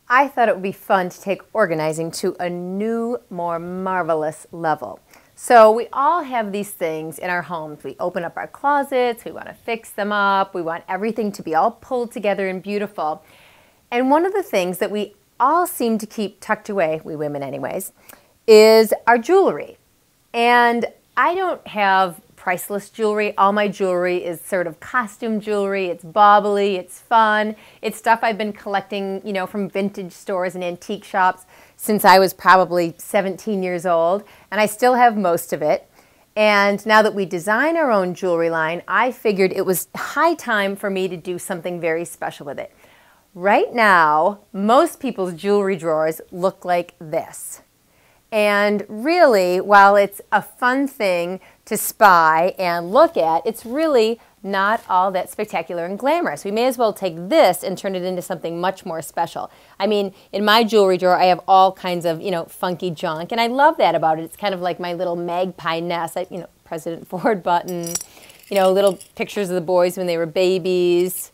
I thought it would be fun to take organizing to a new, more marvelous level. So we all have these things in our homes. We open up our closets, we want to fix them up, we want everything to be all pulled together and beautiful. And one of the things that we all seem to keep tucked away, we women anyways, is our jewelry. And I don't have priceless jewelry. All my jewelry is sort of costume jewelry. It's bobbly, it's fun. It's stuff I've been collecting, you know, from vintage stores and antique shops since I was probably 17 years old, and I still have most of it. And now that we design our own jewelry line, I figured it was high time for me to do something very special with it. Right now, most people's jewelry drawers look like this. And really, while it's a fun thing to spy and look at, it's really not all that spectacular and glamorous. We may as well take this and turn it into something much more special. I mean, in my jewelry drawer, I have all kinds of, you know, funky junk, and I love that about it. It's kind of like my little magpie nest, you know, President Ford button, you know, little pictures of the boys when they were babies,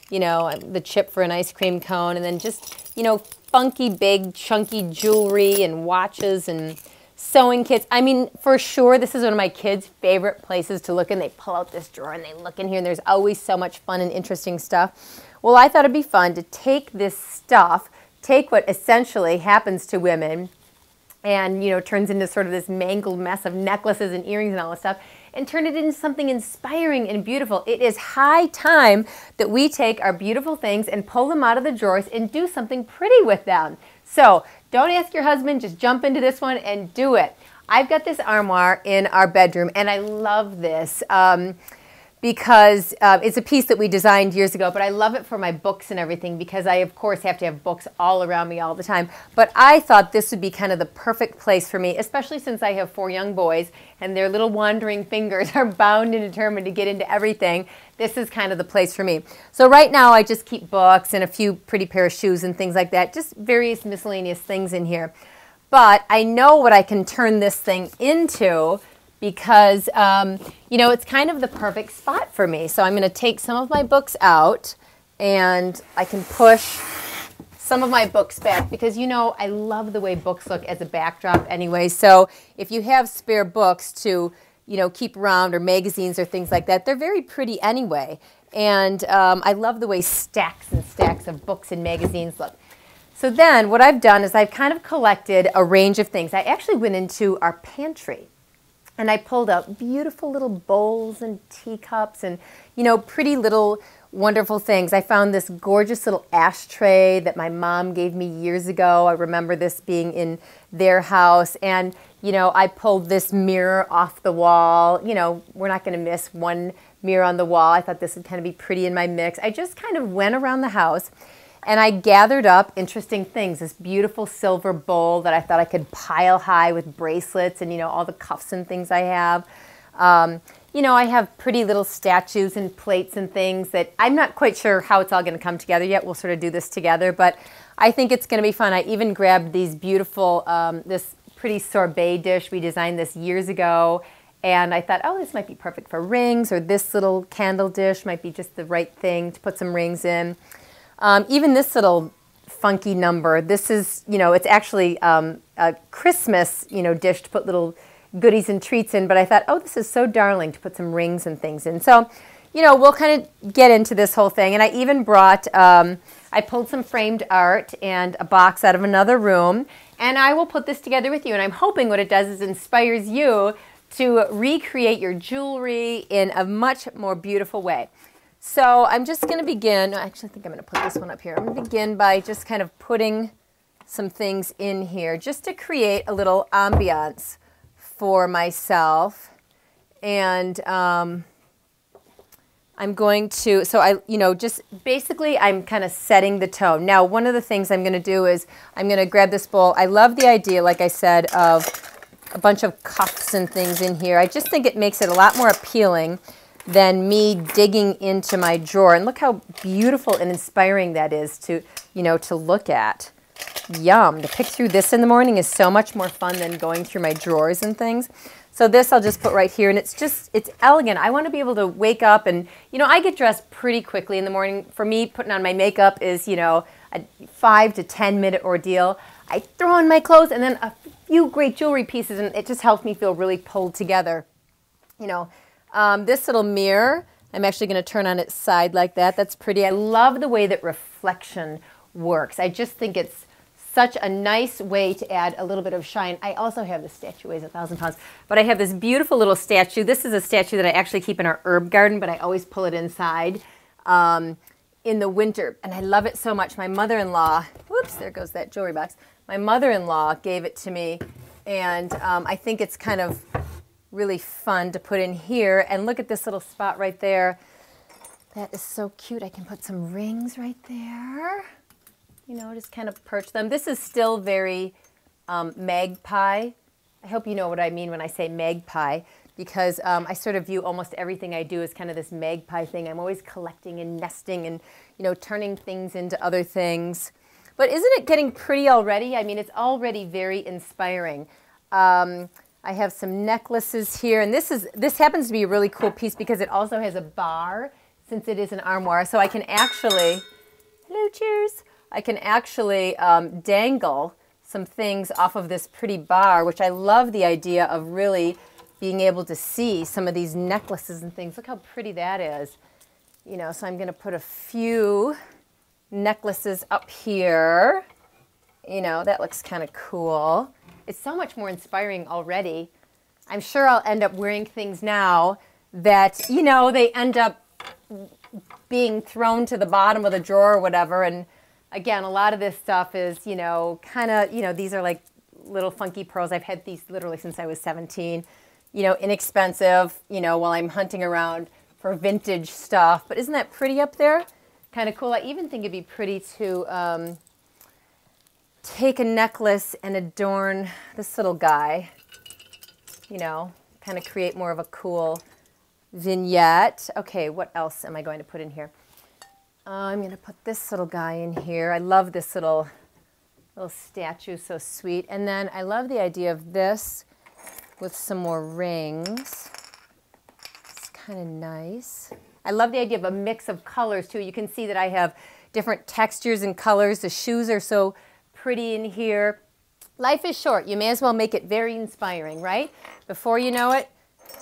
you know, the chip for an ice cream cone, and then just, you know, funky, big, chunky jewelry and watches and sewing kits. I mean, for sure, this is one of my kids' favorite places to look in. They pull out this drawer and they look in here, and there's always so much fun and interesting stuff. Well, I thought it'd be fun to take this stuff, take what essentially happens to women and, you know, turns into sort of this mangled mess of necklaces and earrings and all this stuff, and turn it into something inspiring and beautiful. It is high time that we take our beautiful things and pull them out of the drawers and do something pretty with them. So don't ask your husband, just jump into this one and do it. I've got this armoire in our bedroom, and I love this because it's a piece that we designed years ago, but I love it for my books and everything because I, of course, have to have books all around me all the time. But I thought this would be kind of the perfect place for me, especially since I have 4 young boys and their little wandering fingers are bound and determined to get into everything. This is kind of the place for me. So right now I just keep books and a few pretty pair of shoes and things like that, just various miscellaneous things in here. But I know what I can turn this thing into because, you know, it's kind of the perfect spot for me. So I'm going to take some of my books out, and I can push some of my books back because, you know, I love the way books look as a backdrop anyway. So if you have spare books to, you know, keep around, or magazines or things like that, they're very pretty anyway. And I love the way stacks and stacks of books and magazines look. So then what I've done is I've kind of collected a range of things. I actually went into our pantry, and I pulled out beautiful little bowls and teacups and, you know, pretty little wonderful things. I found this gorgeous little ashtray that my mom gave me years ago. I remember this being in their house. And, you know, I pulled this mirror off the wall. You know, we're not going to miss one mirror on the wall. I thought this would kind of be pretty in my mix. I just kind of went around the house and I gathered up interesting things. This beautiful silver bowl that I thought I could pile high with bracelets and, you know, all the cuffs and things I have. You know, I have pretty little statues and plates and things that I'm not quite sure how it's all going to come together yet. We'll sort of do this together, but I think it's going to be fun. I even grabbed these beautiful, this pretty sorbet dish. We designed this years ago, and I thought, oh, this might be perfect for rings, or this little candle dish might be just the right thing to put some rings in. Even this little funky number, this is, you know, it's actually a Christmas, you know, dish to put little goodies and treats in, but I thought, oh, this is so darling to put some rings and things in. So, you know, we'll kind of get into this whole thing. And I even brought, I pulled some framed art and a box out of another room, and I will put this together with you. And I'm hoping what it does is inspires you to recreate your jewelry in a much more beautiful way. So I'm just going to begin, actually I think I'm going to put this one up here. I'm going to begin by just kind of putting some things in here just to create a little ambiance for myself. And I'm going to, so I, you know, just basically I'm kind of setting the tone. Now, one of the things I'm going to do is I'm going to grab this bowl. I love the idea, like I said, of a bunch of cuffs and things in here. I just think it makes it a lot more appealing than me digging into my drawer. And look how beautiful and inspiring that is to, you know, to look at. Yum. To pick through this in the morning is so much more fun than going through my drawers and things. So this I'll just put right here, and it's just, it's elegant. I want to be able to wake up and, you know, I get dressed pretty quickly in the morning. For me, putting on my makeup is, you know, a 5 to 10 minute ordeal. I throw in my clothes and then a few great jewelry pieces, and it just helps me feel really pulled together. You know, this little mirror, I'm actually going to turn on its side like that. That's pretty. I love the way that reflection works. I just think it's such a nice way to add a little bit of shine. I also have this statue, weighs 1,000 pounds, but I have this beautiful little statue. This is a statue that I actually keep in our herb garden, but I always pull it inside in the winter, and I love it so much. My mother-in-law, whoops, there goes that jewelry box. My mother-in-law gave it to me, and I think it's kind of really fun to put in here. And look at this little spot right there. That is so cute. I can put some rings right there. You know, just kind of perch them. This is still very magpie. I hope you know what I mean when I say magpie, because I sort of view almost everything I do as kind of this magpie thing. I'm always collecting and nesting and, you know, turning things into other things. But isn't it getting pretty already? I mean, it's already very inspiring. I have some necklaces here, and this happens to be a really cool piece because it also has a bar since it is an armoire. So I can actually, hello, cheers. I can actually dangle some things off of this pretty bar, which I love the idea of really being able to see some of these necklaces and things. Look how pretty that is. You know, so I'm going to put a few necklaces up here. You know, that looks kind of cool. It's so much more inspiring already. I'm sure I'll end up wearing things now that, you know, they end up being thrown to the bottom of the drawer or whatever. And again, a lot of this stuff is, you know, kind of, you know, these are like little funky pearls. I've had these literally since I was 17. You know, inexpensive, you know, while I'm hunting around for vintage stuff. But isn't that pretty up there? Kind of cool. I even think it'd be pretty to take a necklace and adorn this little guy. You know, kind of create more of a cool vignette. Okay, what else am I going to put in here? I'm going to put this little guy in here. I love this little statue, so sweet. And then I love the idea of this with some more rings. It's kind of nice. I love the idea of a mix of colors too. You can see that I have different textures and colors. The shoes are so pretty in here. Life is short. You may as well make it very inspiring, right? Before you know it,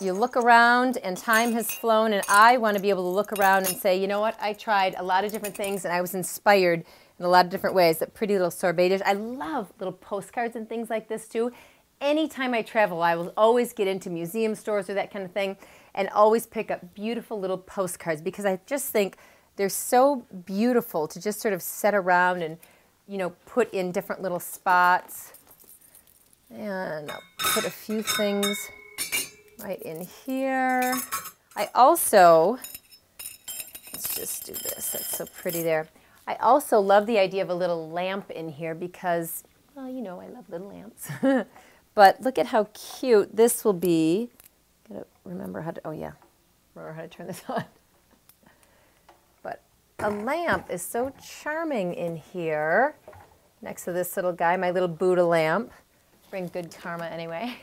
you look around and time has flown, and I want to be able to look around and say, you know what, I tried a lot of different things and I was inspired in a lot of different ways. That pretty little sorbet dish. I love little postcards and things like this too. Anytime I travel, I will always get into museum stores or that kind of thing and always pick up beautiful little postcards because I just think they're so beautiful to just sort of set around and, you know, put in different little spots. And I'll put a few things right in here. I also, let's just do this. That's so pretty there. I also love the idea of a little lamp in here because, well, you know, I love little lamps. But look at how cute this will be. Gotta remember how to, oh yeah, remember how to turn this on. But a lamp is so charming in here next to this little guy, my little Buddha lamp. Bring good karma anyway.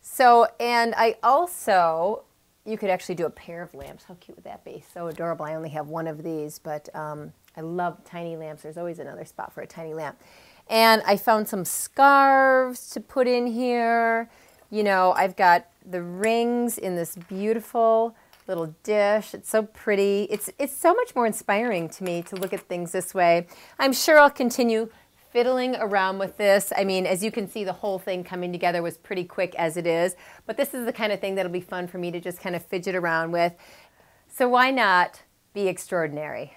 So, and I also, you could actually do a pair of lamps. How cute would that be? So adorable. I only have one of these, but I love tiny lamps. There's always another spot for a tiny lamp. And I found some scarves to put in here. You know, I've got the rings in this beautiful little dish. It's so pretty. It's so much more inspiring to me to look at things this way. I'm sure I'll continue fiddling around with this. I mean, as you can see, the whole thing coming together was pretty quick as it is. But this is the kind of thing that'll be fun for me to just kind of fidget around with. So why not be extraordinary?